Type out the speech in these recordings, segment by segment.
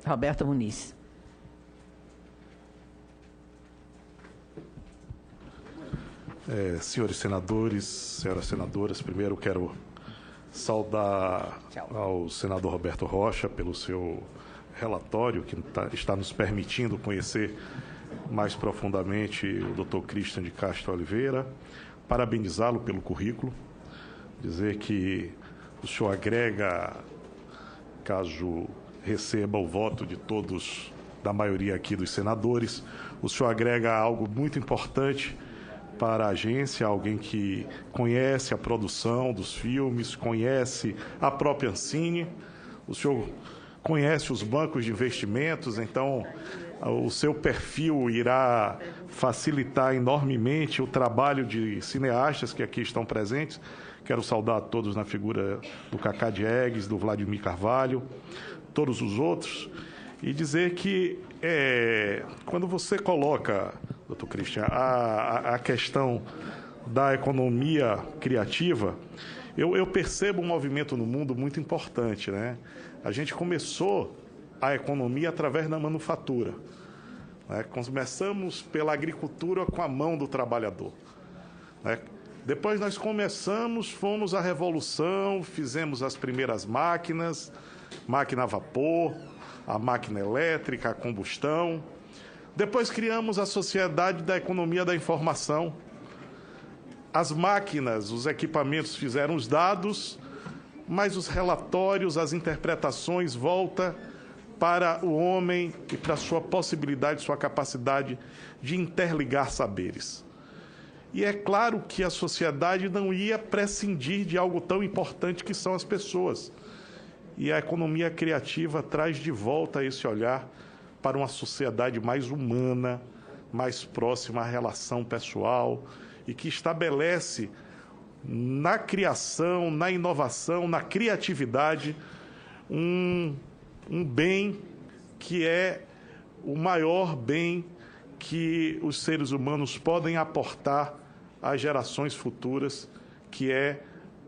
Roberto Muniz. Senhores senadores, senhoras senadoras, primeiro quero saudar ao senador Roberto Rocha pelo seu relatório, que está nos permitindo conhecer mais profundamente o Dr. Christian de Castro Oliveira, parabenizá-lo pelo currículo, dizer que o senhor agrega, caso receba o voto de todos, da maioria aqui dos senadores, o senhor agrega algo muito importante para a agência, alguém que conhece a produção dos filmes, conhece a própria Ancine, o senhor conhece os bancos de investimentos, então o seu perfil irá facilitar enormemente o trabalho de cineastas que aqui estão presentes. Quero saudar a todos na figura do Cacá Diegues, do Vladimir Carvalho, todos os outros, e dizer que quando você coloca, doutor Christian, a questão da economia criativa, eu percebo um movimento no mundo muito importante, né? A gente começou a economia através da manufatura, né? Começamos pela agricultura com a mão do trabalhador, né? Depois nós fomos à revolução, fizemos as primeiras máquinas, máquina a vapor, a máquina elétrica, a combustão. Depois criamos a sociedade da economia da informação. As máquinas, os equipamentos fizeram os dados, mas os relatórios, as interpretações voltam para o homem e para a sua possibilidade, sua capacidade de interligar saberes. E é claro que a sociedade não ia prescindir de algo tão importante que são as pessoas. E a economia criativa traz de volta esse olhar para uma sociedade mais humana, mais próxima à relação pessoal e que estabelece na criação, na inovação, na criatividade, um bem que é o maior bem que os seres humanos podem aportar às gerações futuras, que é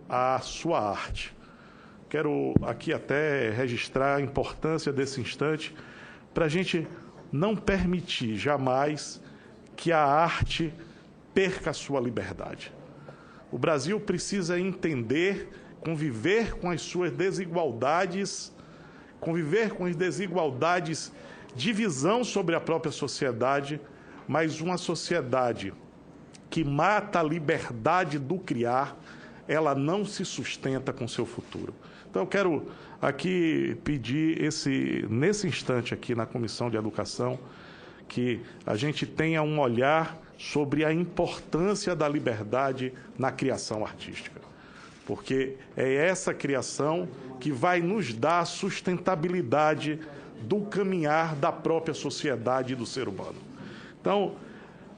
a sua arte. Quero aqui até registrar a importância desse instante para a gente não permitir jamais que a arte perca a sua liberdade. O Brasil precisa entender, conviver com as suas desigualdades, de visão sobre a própria sociedade, mas uma sociedade que mata a liberdade do criar, ela não se sustenta com seu futuro. Então, eu quero aqui pedir, nesse instante aqui na Comissão de Educação, que a gente tenha um olhar sobre a importância da liberdade na criação artística. Porque é essa criação que vai nos dar a sustentabilidade do caminhar da própria sociedade e do ser humano. Então,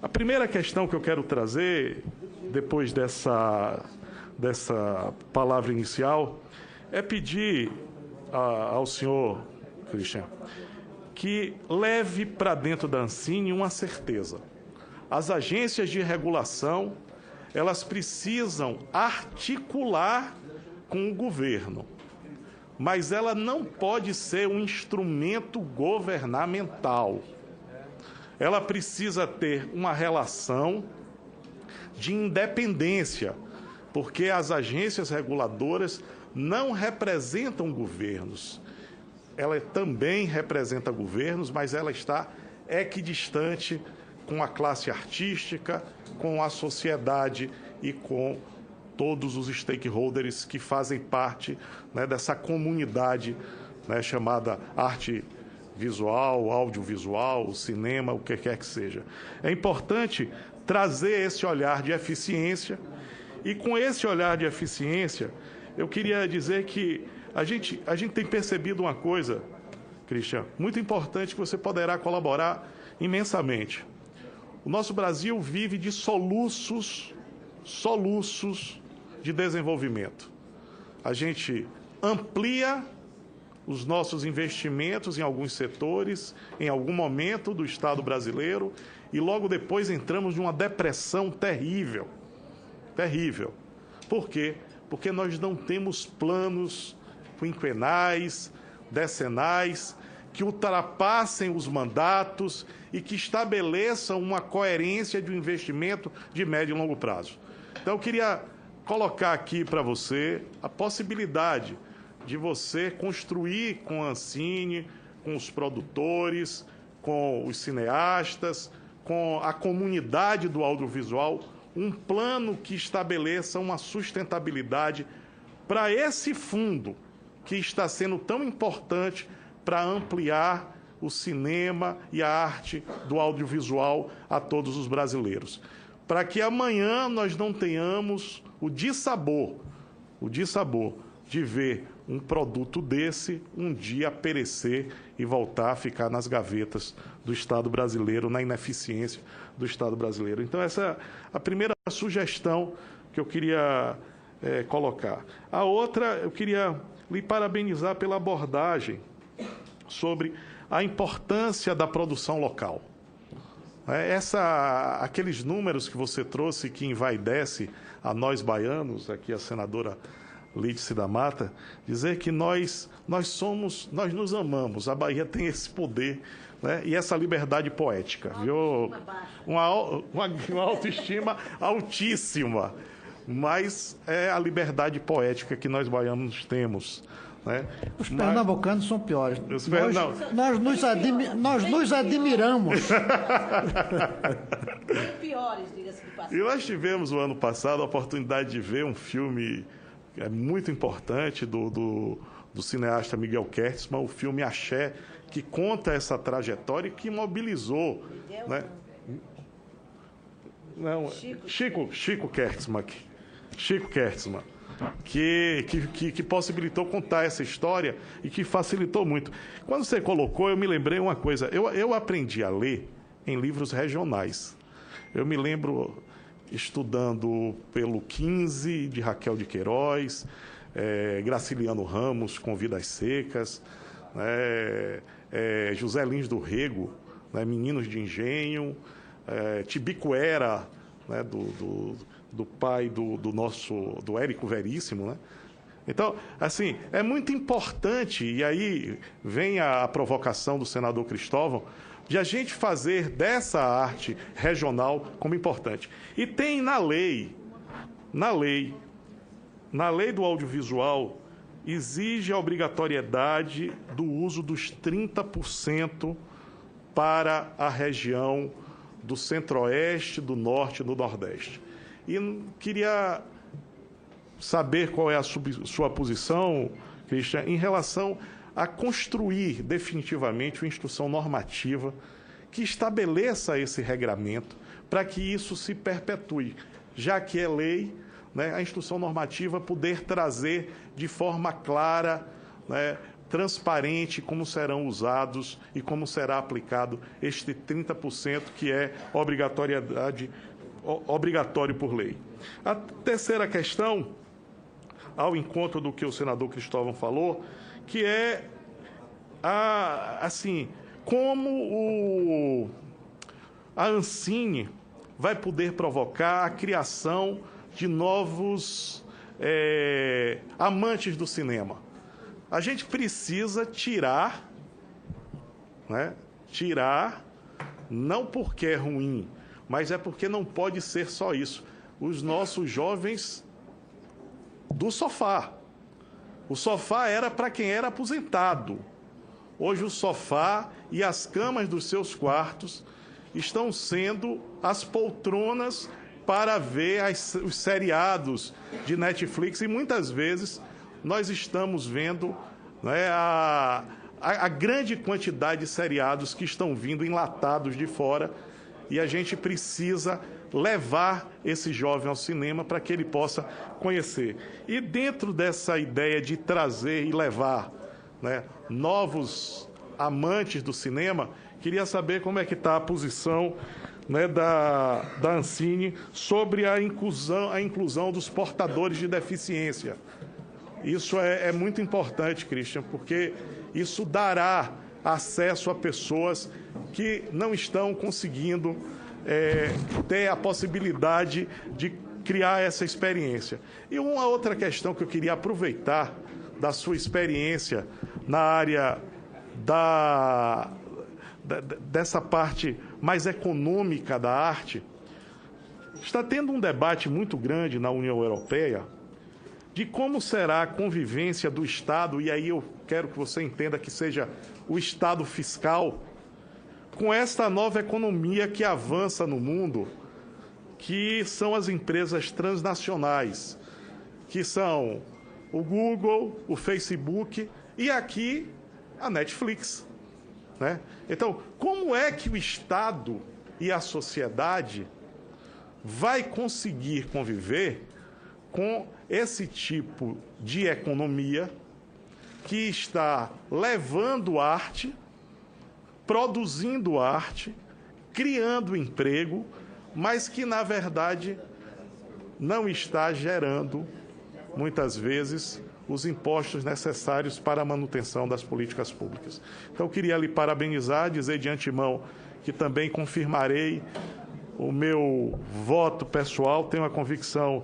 a primeira questão que eu quero trazer, depois dessa palavra inicial, é pedir ao senhor Christian que leve para dentro da Ancine uma certeza. As agências de regulação, elas precisam articular com o governo, mas ela não pode ser um instrumento governamental. Ela precisa ter uma relação de independência, porque as agências reguladoras não representam governos. Ela também representa governos, mas ela está equidistante com a classe artística, com a sociedade e com todos os stakeholders que fazem parte, né, dessa comunidade, né, chamada arte visual, audiovisual, cinema, o que quer que seja. É importante trazer esse olhar de eficiência e, com esse olhar de eficiência, eu queria dizer que a gente tem percebido uma coisa, Christian, muito importante, que você poderá colaborar imensamente. O nosso Brasil vive de soluços de desenvolvimento. A gente amplia os nossos investimentos em alguns setores, em algum momento do Estado brasileiro, e logo depois entramos numa depressão terrível. Terrível. Por quê? Porque nós não temos planos quinquenais, decenais, que ultrapassem os mandatos e que estabeleçam uma coerência de um investimento de médio e longo prazo. Então, eu queria colocar aqui para você a possibilidade de você construir com a Ancine, com os produtores, com os cineastas, com a comunidade do audiovisual, um plano que estabeleça uma sustentabilidade para esse fundo que está sendo tão importante para ampliar o cinema e a arte do audiovisual a todos os brasileiros. Para que amanhã nós não tenhamos o dissabor de ver um produto desse um dia perecer e voltar a ficar nas gavetas do Estado brasileiro, na ineficiência do Estado brasileiro. Então, essa é a primeira sugestão que eu queria colocar. A outra, eu queria lhe parabenizar pela abordagem sobre a importância da produção local. Aqueles números que você trouxe que envaidece a nós baianos, aqui a senadora Lídice da Mata, dizer que nós nos amamos, a Bahia tem esse poder, né, e essa liberdade poética, viu? Uma autoestima altíssima, mas é a liberdade poética que nós baianos temos. Né? Os pernambucanos são piores. Nós nos admiramos. Bem piores, diga-se de passagem. E nós tivemos, o ano passado, a oportunidade de ver um filme muito importante do cineasta Miguel Kertzmann, o filme Axé, que conta essa trajetória e que mobilizou... Né? Não, Chico Kertzmann. Chico Kertzmann. Que possibilitou contar essa história e que facilitou muito. Quando você colocou, eu me lembrei uma coisa. Eu aprendi a ler em livros regionais. Eu me lembro estudando pelo 15, de Raquel de Queiroz, Graciliano Ramos, com Vidas Secas, José Lins do Rego, né, Meninos de Engenho, Tibicuera, né, do pai do Érico Veríssimo, né? Então, assim, é muito importante, e aí vem a provocação do senador Cristóvão, de a gente fazer dessa arte regional como importante. E tem na lei do audiovisual, exige a obrigatoriedade do uso dos 30% para a região do Centro-Oeste, do Norte e do Nordeste. E queria saber qual é a sua posição, Cristian, em relação a construir definitivamente uma instrução normativa que estabeleça esse regramento para que isso se perpetue, já que é lei, né, a instrução normativa poder trazer de forma clara, né, transparente, como serão usados e como será aplicado este 30% que é obrigatório por lei. A terceira questão, ao encontro do que o senador Cristóvão falou, que é como a Ancine vai poder provocar a criação de novos amantes do cinema. A gente precisa tirar, não porque é ruim, mas é porque não pode ser só isso. Os nossos jovens do sofá. O sofá era para quem era aposentado. Hoje o sofá e as camas dos seus quartos estão sendo as poltronas para ver os seriados de Netflix. E muitas vezes nós estamos vendo, né, a grande quantidade de seriados que estão vindo enlatados de fora, e a gente precisa levar esse jovem ao cinema para que ele possa conhecer. E dentro dessa ideia de trazer e levar, né, novos amantes do cinema, queria saber como é que está a posição, né, da Ancine sobre a inclusão dos portadores de deficiência. Isso é muito importante, Cristian, porque isso dará acesso a pessoas que não estão conseguindo ter a possibilidade de criar essa experiência. E uma outra questão que eu queria aproveitar da sua experiência, na área dessa parte mais econômica da arte, está tendo um debate muito grande na União Europeia de como será a convivência do Estado, e aí eu quero que você entenda que seja o Estado fiscal, com esta nova economia que avança no mundo, que são as empresas transnacionais, que são o Google, o Facebook e aqui a Netflix, né? Então, como é que o Estado e a sociedade vai conseguir conviver com esse tipo de economia que está levando arte, produzindo arte, criando emprego, mas que, na verdade, não está gerando, muitas vezes, os impostos necessários para a manutenção das políticas públicas. Então, eu queria lhe parabenizar, dizer de antemão que também confirmarei o meu voto pessoal, tenho a convicção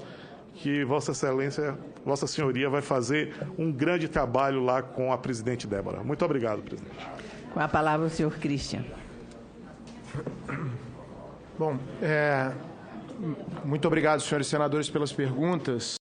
que Vossa Excelência, Vossa Senhoria vai fazer um grande trabalho lá com a presidente Débora. Muito obrigado, presidente. Com a palavra o senhor Christian. Bom, muito obrigado, senhores senadores, pelas perguntas.